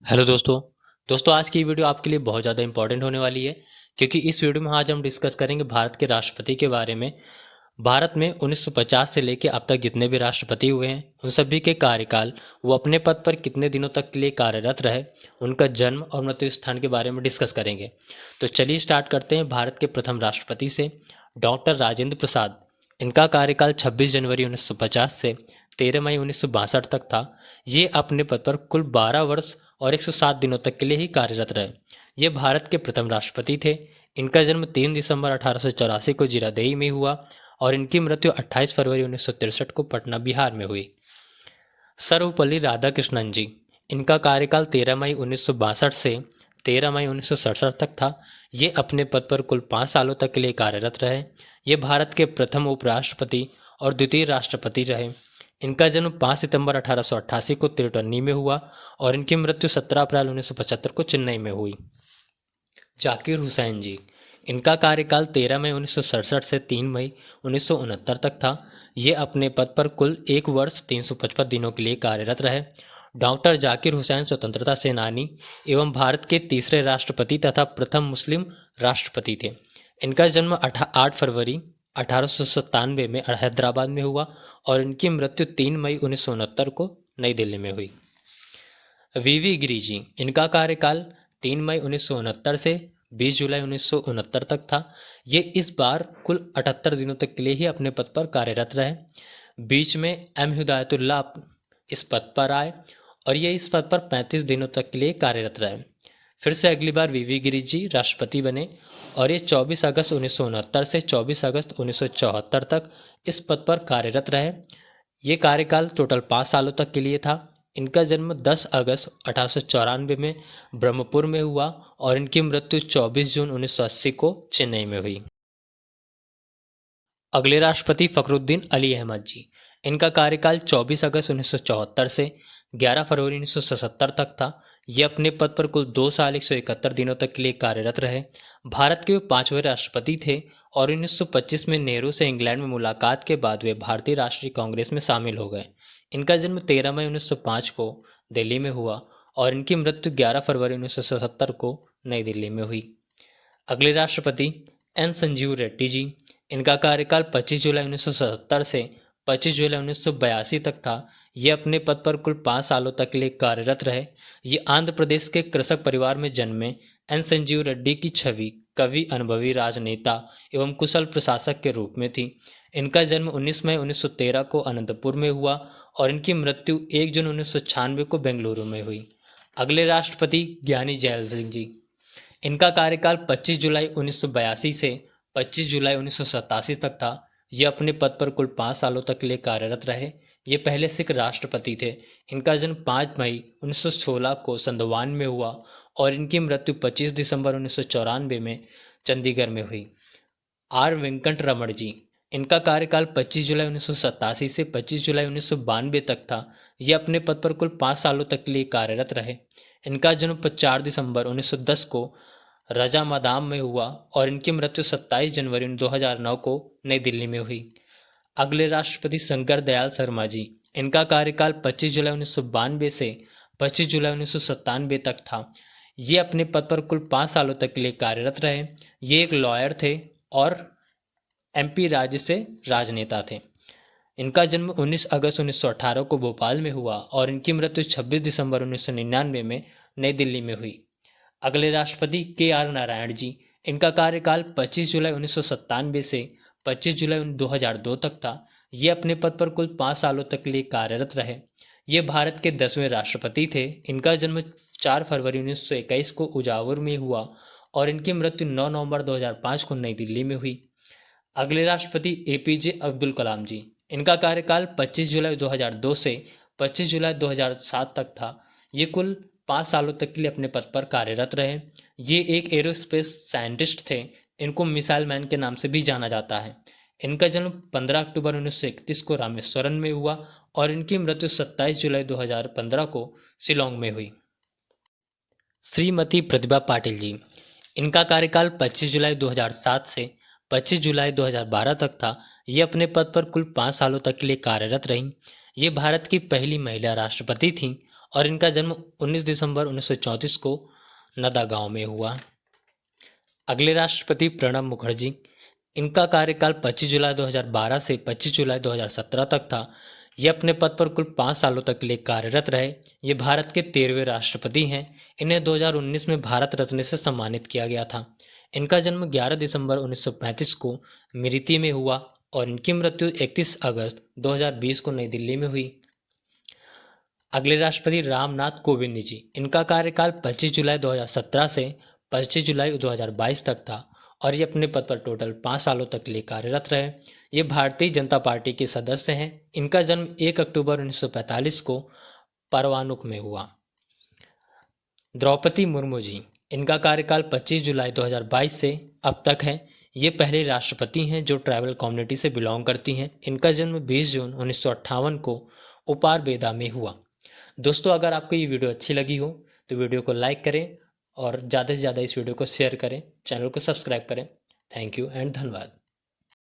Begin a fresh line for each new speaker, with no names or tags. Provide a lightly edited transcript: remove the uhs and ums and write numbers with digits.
Hello दोस्तों आज की वीडियो आपके लिए बहुत ज़्यादा इंपॉर्टेंट होने वाली है क्योंकि इस वीडियो में आज हम डिस्कस करेंगे भारत के राष्ट्रपति के बारे में। भारत में 1950 से लेकर अब तक जितने भी राष्ट्रपति हुए हैं उन सभी के कार्यकाल, वो अपने पद पर कितने दिनों तक के लिए कार्यरत रहे, उनका जन्म और मृत्यु स्थान के बारे में डिस्कस करेंगे। तो चलिए स्टार्ट करते हैं भारत के प्रथम राष्ट्रपति से, डॉक्टर राजेंद्र प्रसाद। इनका कार्यकाल 26 जनवरी 1950 से 13 मई 1962 तक था। ये अपने पद पर कुल 12 वर्ष और 107 दिनों तक के लिए ही कार्यरत रहे। ये भारत के प्रथम राष्ट्रपति थे। इनका जन्म 3 दिसंबर 1884 को जीरादेई में हुआ और इनकी मृत्यु 28 फरवरी 1963 को पटना, बिहार में हुई। सर्वपल्ली राधाकृष्णन जी। इनका कार्यकाल 13 मई 1962 से 13 मई 1967 तक था। ये अपने पद पर कुल 5 सालों तक के लिए कार्यरत रहे। ये भारत के प्रथम उपराष्ट्रपति और द्वितीय राष्ट्रपति रहे। इनका जन्म 5 सितंबर 1888 को तिरुटन्नी में हुआ और इनकी मृत्यु 17 अप्रैल 1975 को चेन्नई में हुई। जाकिर हुसैन जी। इनका कार्यकाल 13 मई 1967 से 3 मई 1969 तक था। ये अपने पद पर कुल 1 वर्ष 355 दिनों के लिए कार्यरत रहे। डॉक्टर जाकिर हुसैन स्वतंत्रता सेनानी एवं भारत के तीसरे राष्ट्रपति तथा प्रथम मुस्लिम राष्ट्रपति थे। इनका जन्म 8 फरवरी 1897 में हैदराबाद में हुआ और इनकी मृत्यु 3 मई 1969 को नई दिल्ली में हुई। वीवी गिरी जी। इनका कार्यकाल 3 मई 1969 से 20 जुलाई 1969 तक था। ये इस बार कुल 78 दिनों तक के लिए ही अपने पद पर कार्यरत रहे। बीच में एम हिदायतुल्लाह इस पद पर आए और ये इस पद पर 35 दिनों तक के लिए कार्यरत रहे। फिर से अगली बार वीवी गिरी जी राष्ट्रपति बने और ये 24 अगस्त 1969 से 24 अगस्त 1974 तक इस पद पर कार्यरत रहे। ये कार्यकाल टोटल 5 सालों तक के लिए था। इनका जन्म 10 अगस्त 1894 में ब्रह्मपुर में हुआ और इनकी मृत्यु 24 जून 1980 को चेन्नई में हुई। अगले राष्ट्रपति फखरुद्दीन अली अहमद जी। इनका कार्यकाल 24 अगस्त 1974 से 11 फरवरी 1977 तक था। ये अपने पद पर कुल 2 साल 171 दिनों तक के लिए कार्यरत रहे। भारत के वे 5वें राष्ट्रपति थे और 1925 में नेहरू से इंग्लैंड में मुलाकात के बाद वे भारतीय राष्ट्रीय कांग्रेस में शामिल हो गए। इनका जन्म 13 मई 1905 को दिल्ली में हुआ और इनकी मृत्यु 11 फरवरी 1977 को नई दिल्ली में हुई। अगले राष्ट्रपति एन संजीव रेड्डी जी। इनका कार्यकाल 25 जुलाई 1977 से 25 जुलाई 1982 तक था। ये अपने पद पर कुल 5 सालों तक के लिए कार्यरत रहे। ये आंध्र प्रदेश के कृषक परिवार में जन्मे एन संजीव रेड्डी की छवि कवि, अनुभवी राजनेता एवं कुशल प्रशासक के रूप में थी। इनका जन्म 19 मई 1913 को अनंतपुर में हुआ और इनकी मृत्यु 1 जून 1996 को बेंगलुरु में हुई। अगले राष्ट्रपति ज्ञानी जैल सिंह जी। इनका कार्यकाल 25 जुलाई 1982 से 25 जुलाई 1987 तक था। ये अपने पद पर कुल 5 सालों तक के लिए कार्यरत रहे। ये पहले सिख राष्ट्रपति थे। इनका जन्म 5 मई 1916 को संदवान में हुआ और इनकी मृत्यु 25 दिसंबर 1994 में चंडीगढ़ में हुई। आर वेंकट रमण जी। इनका कार्यकाल 25 जुलाई 1987 से 25 जुलाई 1992 तक था। ये अपने पद पर कुल 5 सालों तक के लिए कार्यरत रहे। इनका जन्म 4 दिसंबर 1910 को रजामदाम में हुआ और इनकी मृत्यु 27 जनवरी 2009 को नई दिल्ली में हुई। अगले राष्ट्रपति शंकर दयाल शर्मा जी। इनका कार्यकाल 25 जुलाई 1992 से 25 जुलाई 1997 तक था। ये अपने पद पर कुल 5 सालों तक के लिए कार्यरत रहे। ये एक लॉयर थे और एमपी राज्य से राजनेता थे। इनका जन्म 19 अगस्त 1918 को भोपाल में हुआ और इनकी मृत्यु 26 दिसंबर 1999 में नई दिल्ली में हुई। अगले राष्ट्रपति के आर नारायण जी। इनका कार्यकाल 25 जुलाई 1997 से 25 जुलाई 2002 तक था। ये अपने पद पर कुल 5 सालों तक के लिए कार्यरत रहे। ये भारत के 10वें राष्ट्रपति थे। इनका जन्म 4 फरवरी 1921 को उजावर में हुआ और इनकी मृत्यु 9 नवंबर 2005 को नई दिल्ली में हुई। अगले राष्ट्रपति एपीजे अब्दुल कलाम जी। इनका कार्यकाल 25 जुलाई 2002 से 25 जुलाई 2007 तक था। ये कुल 5 सालों तक के लिए अपने पद पर कार्यरत रहे। ये एक एरोस्पेस साइंटिस्ट थे। इनको मिसाइल मैन के नाम से भी जाना जाता है। इनका जन्म 15 अक्टूबर 1931 को रामेश्वरम में हुआ और इनकी मृत्यु 27 जुलाई 2015 को शिलोंग में हुई। श्रीमती प्रतिभा पाटिल जी। इनका कार्यकाल 25 जुलाई 2007 से 25 जुलाई 2012 तक था। ये अपने पद पर कुल 5 सालों तक के लिए कार्यरत रहीं। ये भारत की पहली महिला राष्ट्रपति थीं और इनका जन्म 19 दिसंबर 1934 को नदा गांव में हुआ। अगले राष्ट्रपति प्रणब मुखर्जी। इनका कार्यकाल 25 जुलाई 2012 से 25 जुलाई 2017 तक था। ये अपने पद पर कुल 5 सालों तक के लिए कार्यरत रहे। ये भारत के 13वें राष्ट्रपति हैं। इन्हें 2019 में भारत रत्न से सम्मानित किया गया था। इनका जन्म 11 दिसंबर 1935 को मिरीती में हुआ और इनकी मृत्यु 31 अगस्त 2020 को नई दिल्ली में हुई। अगले राष्ट्रपति रामनाथ कोविंद जी। इनका कार्यकाल 25 जुलाई 2017 से 25 जुलाई 2022 तक था और ये अपने पद पर टोटल 5 सालों तक के लिए कार्यरत रहे। ये भारतीय जनता पार्टी के सदस्य हैं। इनका जन्म 1 अक्टूबर 1945 को परवानुक में हुआ। द्रौपदी मुर्मू जी। इनका कार्यकाल 25 जुलाई 2022 से अब तक है। ये पहले राष्ट्रपति हैं जो ट्राइबल कम्युनिटी से बिलोंग करती हैं। इनका जन्म 20 जून 1958 को उपारबेदा में हुआ। दोस्तों, अगर आपको ये वीडियो अच्छी लगी हो तो वीडियो को लाइक करें और ज़्यादा से ज़्यादा इस वीडियो को शेयर करें, चैनल को सब्सक्राइब करें। थैंक यू एंड धन्यवाद।